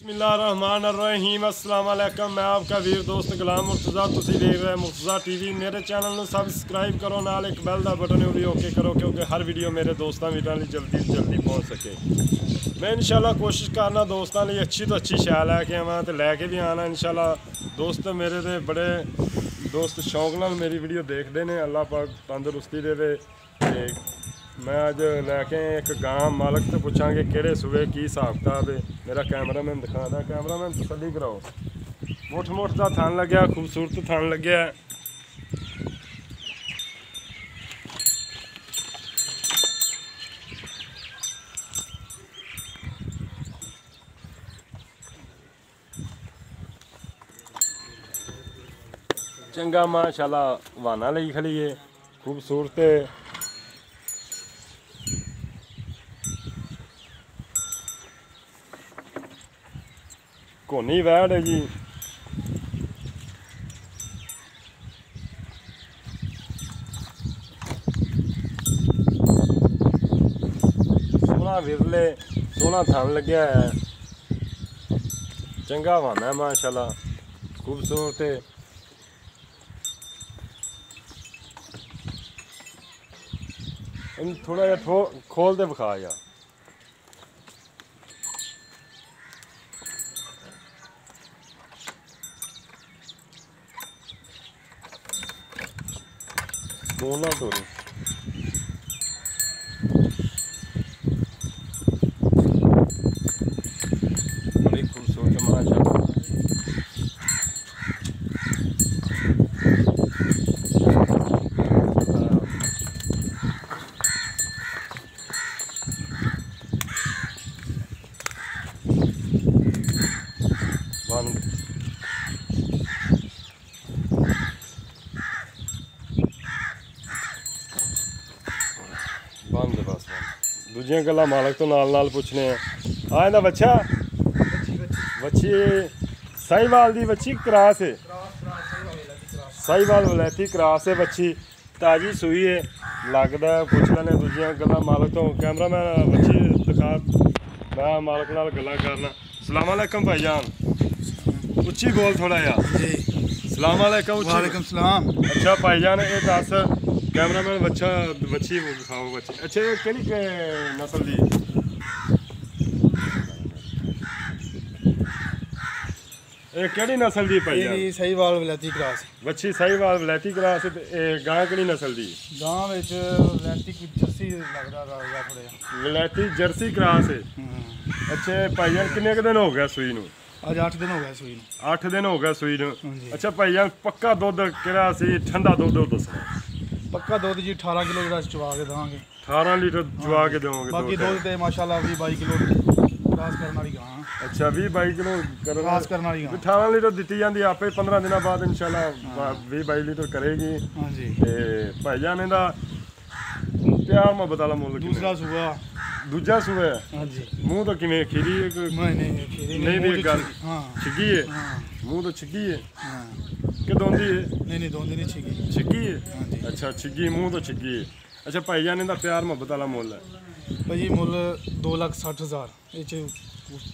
बिस्मिल्लाहिर्रहमानिर्रहीम अस्सलाम वालेकुम। मैं आपका वीर दोस्त गुलाम मुर्तज़ा, तुसी देख रहे मुर्तज़ा टीवी। मेरे चैनल में सबसक्राइब करो, नाल एक बैल का बटन भी ओके करो क्योंकि हर वीडियो मेरे दोस्तों वीरों जल्दी से जल्दी पहुँच सके। मैं इंशाल्लाह कोशिश करना दोस्तों लिए अच्छी तो अच्छी शै लैके आवां तो लैके भी आना इंशाल्लाह। दोस्त मेरे दे बड़े दोस्त शौक नाल मेरी वीडियो देखते हैं, अल्लाह पाक तंदुरुस्ती दे। मैं अज लैके एक गां मालक तो पूछांगे किहड़े सूबे की हिसाब किताब है। मेरा कैमरामैन दिखादा, कैमरामैन तसल्ली कराओ। मुठ मुठ का थन लग्या, खूबसूरत थन लग्या। चंगा माशाल्लाह वाना लई खड़ी है, खूबसूरत है। कोनी वैड़ है जी। सोना विरले सोना थन लग्या है, चंगा वाना है माशाल्लाह, खूबसूरत है। थोड़ा जिहा खोल दे विखा यार। बोलना तो बड़ी खूबसूरत माशाल्लाह। बंद बंद बस दूजिया गल्लां मालक तो नाल नाल पुछने आ। इहदा बच्चा बच्ची साहिवाल दी बच्ची क्रास है, साहिवाल वलैती क्रास है बच्ची, ताजी सूई है लगदा। पुछ लैने दूजिया गल्लां मालक तो। कैमरामैन बच्ची दिखा, मैं मालक नाल गल्लां करना। अस्सलाम वालेकुम भाईजान, उच्ची बोल थोड़ा यार। सलाम वालेकुम। वालेकुम सलाम। अच्छा भाईजान ये दस कैमरामैन बच्चा बच्ची दिखाओ बच्ची। अच्छा ये केड़ी नस्ल दी? ये केड़ी नस्ल दी भाईजान? ये साहिवाल वलैती क्रॉस बच्ची साहिवाल वलैती क्रॉस ते गां केड़ी नस्ल दी? गां विच वलैती जर्सी लगदा या थोड़ा वलैती जर्सी क्रॉस है। अच्छा भाईजान किन्ने क दिन हो गया सूई नूं? आज 8 दिन हो गए सूई नूं। 8 दिन हो गए सूई नूं। अच्छा भाईजान पक्का दुध किहड़ा सी, ठंडा दुध दसो। पक्का दुध जी 18 किलो जिहड़ा चवा के देवांगे। 18 लीटर चवा के देवोगे? बाकी दुध ते माशाल्लाह 20-22 किलो क्रॉस करन वाली गां। अच्छा 20-22 किलो क्रॉस करन वाली गां। 18 लीटर दित्ती जांदी, आपे 15 दिनों बाद इंशाल्लाह 20-22 लीटर करेगी। हां जी। ते भाईजान इहदा प्यार मोहब्बत वाला मुੱਲ दूसरा सूआ, दूजा सूआ है। हां जी। मुंह तो किवें खीरी है? नहीं खीरी नहीं भी गल हां छिगी है। हां मुंह तो छिगी है हां कि दोंदी है? नहीं दोंदी नहीं छिगी। छिगी है? हां जी। अच्छा छिगी, मुंह तो छिगी है। अच्छा भाईजान इहदा प्यार मोहब्बत वाला मुੱਲ है भाई मुੱਲ 2,60,000। ਇਹ ਚ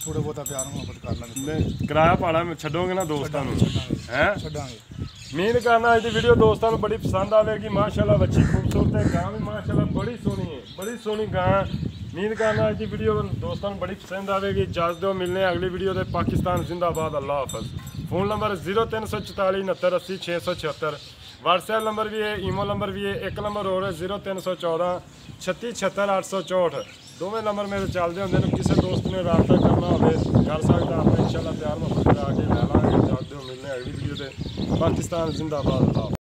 ਥੋੜਾ ਬਹੁਤਾ ਪਿਆਰ ਮੁਹੱਬਤ ਕਰ ਲਾਂਗੇ। किराया भाड़ा छड्डोगे ना दोस्तों हैं? ਛੱਡਾਂਗੇ। उम्मीद करना अज की वीडियो दोस्तों को बड़ी पसंद आएगी। माशाल्लाह बच्ची खूबसूरत है, गां भी माशाल्लाह बड़ी सोहनी है, बड़ी सोहनी गां। उम्मीद करना अज की वीडियो दोस्तों को बड़ी पसंद आएगी। इजाजत दो, मिलने अगली वीडियो से। पाकिस्तान जिंदाबाद, अल्लाह हाफिज़। Phone number 0344 69 80 676। व्हाट्सएप नंबर भी है, ईमो नंबर भी है। एक नंबर और है 0314 36 76 864। दोवें नंबर मेरे चलते होंगे। किसी दोस्त ने रबता करना हो कर सकता, आप इंशाल्लाह प्यार मोहब्बत करा के लै लाँगे। इजाजत दो, मिलने अगली वीडियो से। पाकिस्तान जिंदाबाद, अल्लाह।